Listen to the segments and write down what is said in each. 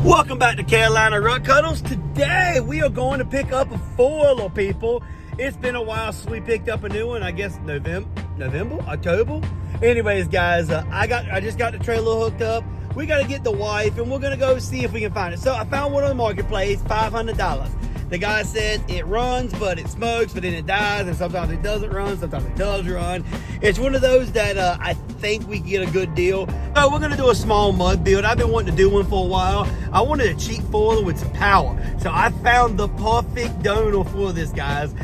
Welcome back to Carolina Rut Cuddles. Today we are going to pick up a foiler, people. It's been a while since we picked up a new one. I guess November, October. Anyways, guys, I just got the trailer hooked up. We got to get the wife, and we're gonna go see if we can find it. So I found one on the marketplace, $500. The guy says it runs, but it smokes, but then it dies, and sometimes it doesn't run, sometimes it does run. It's one of those that I think we can get a good deal. So we're gonna do a small mud build. I've been wanting to do one for a while. I wanted a cheap foiler with some power. So I found the perfect donor for this, guys.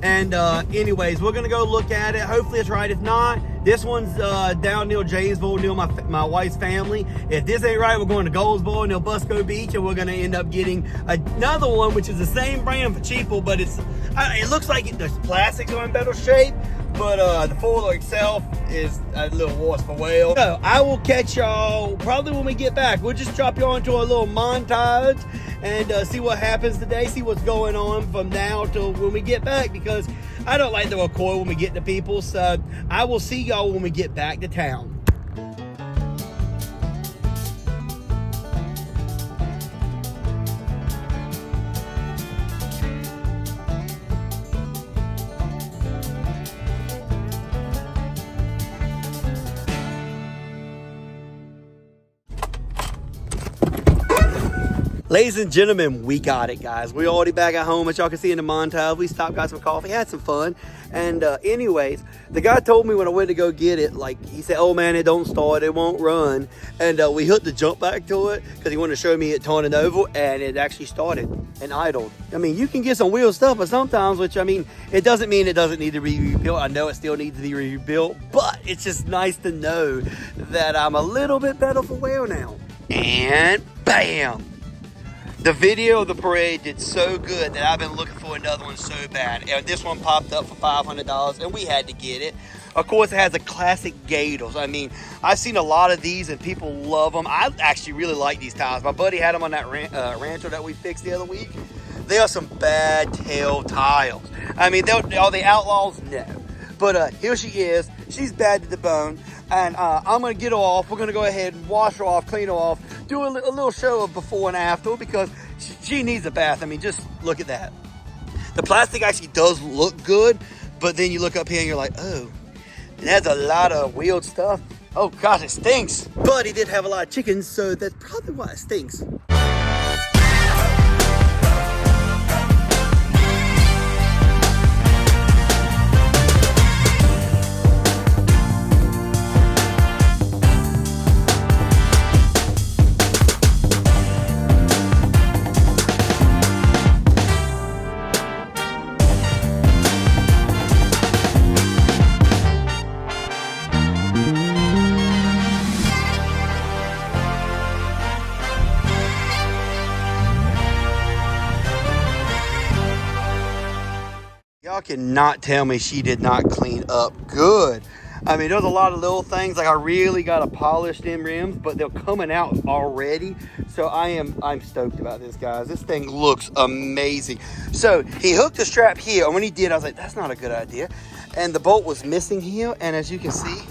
And anyways, we're gonna go look at it. Hopefully it's right. If not, this one's down near Janesville, near my wife's family. If this ain't right, we're going to Goldsboro, near Busco Beach, and we're gonna end up getting another one, which is the same brand for cheaper, but it looks like the plastics are in better shape, but the foiler itself is a little worse for wear. So I will catch y'all probably when we get back. We'll just drop y'all into a little montage and see what happens today, see what's going on from now till when we get back, because I don't like to record when we get to people. So I will see y'all when we get back to town. Ladies and gentlemen, we got it, guys. We're already back at home, as y'all can see in the montage. We stopped, got some coffee, had some fun. And anyways, the guy told me when I went to go get it, like, he said, oh man, it don't start, it won't run. And we hooked the jump back to it because he wanted to show me it turning over, and it actually started and idled. I mean, you can get some weird stuff, but sometimes, which, I mean, it doesn't mean it doesn't need to be rebuilt. I know it still needs to be rebuilt, but it's just nice to know that I'm a little bit better for wear now. And bam! The video of the parade did so good that I've been looking for another one so bad. And this one popped up for $500 and we had to get it. Of course, it has the classic Gators. I mean, I've seen a lot of these and people love them. I actually really like these tires. My buddy had them on that Rancher that we fixed the other week. They are some bad tail tires. I mean, are they outlaws? No. But here she is. She's bad to the bone. And I'm going to get her off. We're going to go ahead and wash her off, clean her off, do a little show of before and after, because she needs a bath. I mean, just look at that. The plastic actually does look good, but then you look up here and you're like, oh, it has a lot of weird stuff. Oh, gosh, it stinks. But he did have a lot of chickens, so that's probably why it stinks. Y'all cannot tell me she did not clean up good. I mean, there's a lot of little things, like I really got to polish them rims, but they're coming out already. So I'm stoked about this, guys. This thing looks amazing. So he hooked the strap here, and when he did, I was like, that's not a good idea. And the bolt was missing here, and as you can see,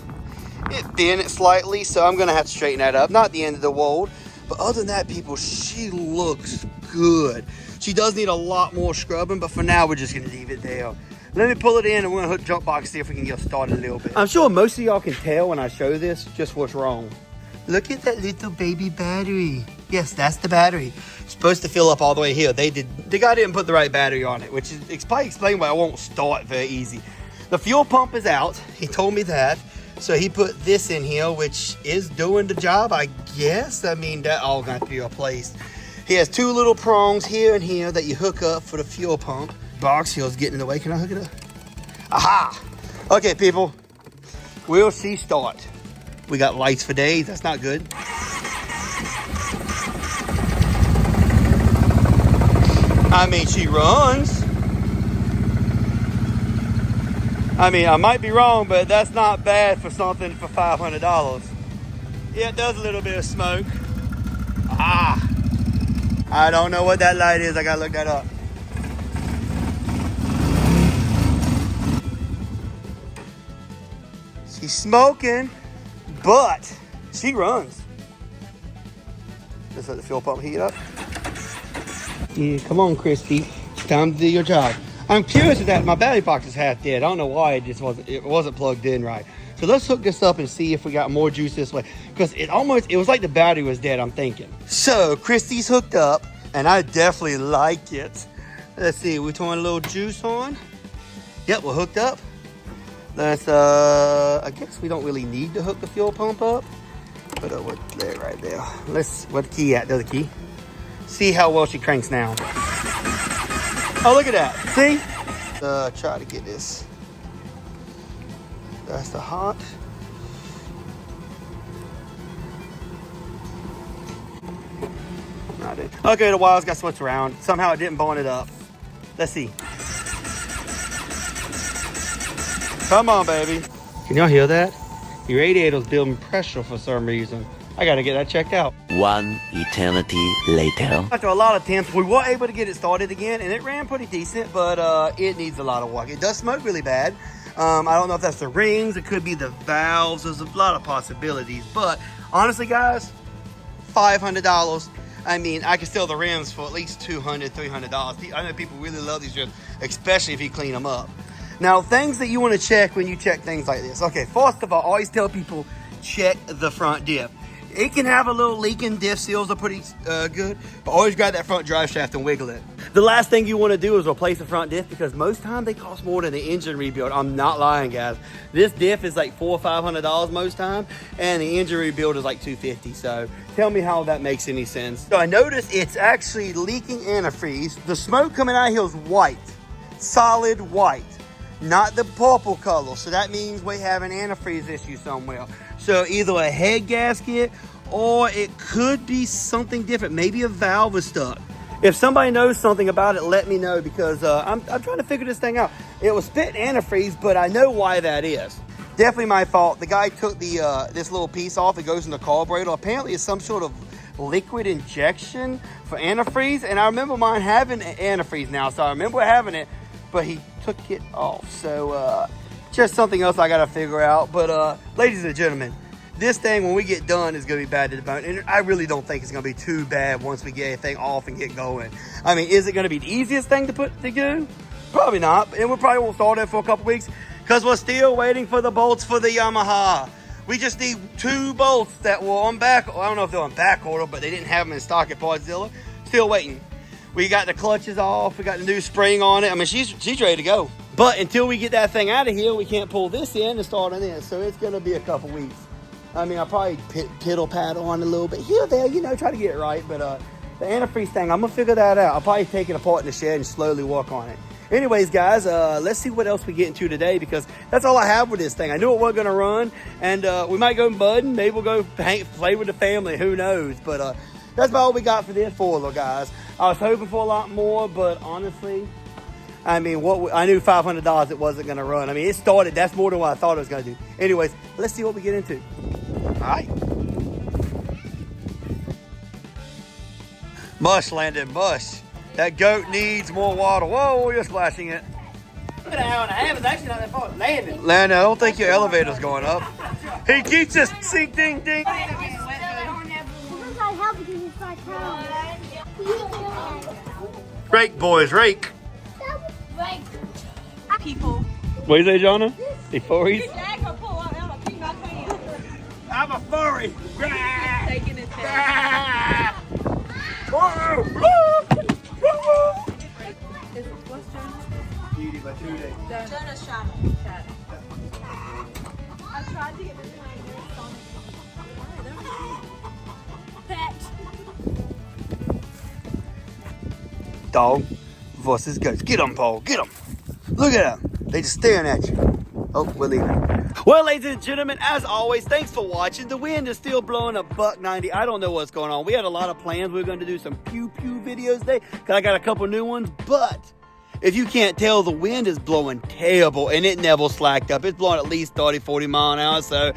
it bent slightly, so I'm gonna have to straighten that up. Not the end of the world, but other than that, people, she looks good. She does need a lot more scrubbing, but for now, we're just gonna leave it there. Let me pull it in and we're gonna hook jump box, see if we can get started a little bit. I'm sure most of y'all can tell when I show this just what's wrong. Look at that little baby battery. Yes, that's the battery. It's supposed to fill up all the way here. The guy didn't put the right battery on it, which is probably explain why it won't start very easy. The fuel pump is out. He told me that. So he put this in here, which is doing the job, I guess. I mean, that all got to be replaced. He has two little prongs here and here that you hook up for the fuel pump. Box heel's getting in the way. Can I hook it up? Aha! Okay, people. We'll see start. We got lights for days. That's not good. I mean, she runs. I mean, I might be wrong, but that's not bad for something for $500. Yeah, it does a little bit of smoke. Ah! I don't know what that light is. I gotta look that up. She's smoking, but she runs. Just let the fuel pump heat up. Yeah, come on, Christy. It's time to do your job. I'm curious that my battery box is half dead. I don't know why it wasn't plugged in right. So let's hook this up and see if we got more juice this way. Because it was like the battery was dead, I'm thinking. So Christy's hooked up, and I definitely like it. Let's see, we're throwing a little juice on. Yep, we're hooked up. Let's, I guess we don't really need to hook the fuel pump up. But what's there right there? Where's the key at? There's the key. See how well she cranks now. Oh, look at that. See? Try to get this. That's the hot. Okay, the wires got switched around. Somehow it didn't bone it up. Let's see. Come on, baby. Can y'all hear that? The radiator's building pressure for some reason. I gotta get that checked out. One eternity later. After a lot of attempts, we were able to get it started again, and it ran pretty decent, but it needs a lot of work. It does smoke really bad. I don't know if that's the rings. It could be the valves. There's a lot of possibilities. But honestly, guys, $500. I mean, I could sell the rims for at least $200, $300. I know people really love these rims, especially if you clean them up. Now, things that you want to check when you check things like this. Okay, first of all, I always tell people, check the front diff. It can have a little leak in diff seals are pretty good, but always grab that front drive shaft and wiggle it. The last thing you want to do is replace the front diff because most times they cost more than the engine rebuild. I'm not lying, guys. This diff is like $400 or $500 most time, and the engine rebuild is like $250. So tell me how that makes any sense. So I noticed it's actually leaking antifreeze. The smoke coming out of here is white, solid white, not the purple color. So that means we have an antifreeze issue somewhere. So either a head gasket or it could be something different. Maybe a valve is stuck. If somebody knows something about it, let me know because I'm trying to figure this thing out. It was spitting antifreeze, but I know why that is. Definitely my fault. The guy took the this little piece off. It goes in the carburetor. Apparently it's some sort of liquid injection for antifreeze. And I remember mine having antifreeze now. So I remember having it, but he took it off. So just something else I got to figure out. But ladies and gentlemen, this thing, when we get done, is going to be bad to the bone. And I really don't think it's going to be too bad once we get everything off and get going. I mean, is it going to be the easiest thing to do? Probably not. And we probably won't start it for a couple weeks because we're still waiting for the bolts for the Yamaha. We just need 2 bolts that were on back. I don't know if they're on back order, but they didn't have them in stock at Partzilla. Still waiting. We got the clutches off. We got the new spring on it. I mean, she's ready to go. But until we get that thing out of here, we can't pull this in and start on this. So it's going to be a couple weeks. I mean, I'll probably piddle paddle on a little bit here or there, you know, try to get it right. But the antifreeze thing, I'm going to figure that out. I'll probably take it apart in the shed and slowly work on it. Anyways, guys, let's see what else we get into today because that's all I have with this thing. I knew it wasn't going to run, and we might go budding. Maybe we'll go play with the family. Who knows? But that's about all we got for this foiler, guys. I was hoping for a lot more, but honestly, I mean, I knew $500 it wasn't going to run. I mean, it started. That's more than what I thought it was going to do. Anyways, let's see what we get into. All right. Mush, Landon, mush. That goat needs more water. Whoa, you're splashing it. An hour and a half is actually not that far. Landon. Landon, I don't think your elevator's going up. He keeps us sink, ding, ding. Rake, boys, rake. People. What do you say, Jonna? The furries? I'm a furry. Taking it down. What's Jonah? Jonah's Shadow. I tried to get this one. Pet. Dog versus ghost. Get them, Paul. Get them. Look at them. They just staring at you. Oh, we're leaving. Well, ladies and gentlemen, as always, thanks for watching. The wind is still blowing a $190. I don't know what's going on. We had a lot of plans. We were going to do some pew-pew videos today because I got a couple new ones. But if you can't tell, the wind is blowing terrible, and it never slacked up. It's blowing at least 30, 40 miles an hour. So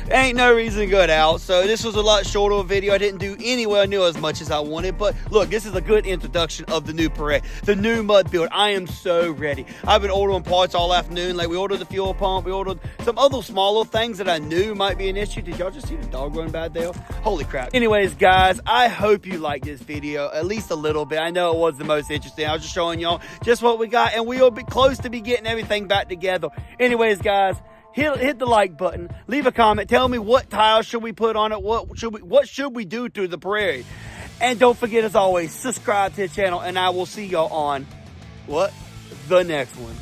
Ain't no reason to go out. So this was a lot shorter of a video. I didn't do anywhere near as much as I wanted. But look, this is a good introduction of the new Parade, the new mud build. I am so ready. I've been ordering parts all afternoon. Like we ordered the fuel pump. We ordered some other smaller things that I knew might be an issue. Did y'all just see the dog running bad there? Holy crap. Anyways, guys, I hope you liked this video at least a little bit. I know it was the most interesting. I was just showing y'all just what we got, and we'll be close to be getting everything back together. Anyways, guys, hit the like button, leave a comment, tell me what tile should we put on it, what should we do to the Prairie, and don't forget, as always, subscribe to the channel, and I will see y'all on the next one.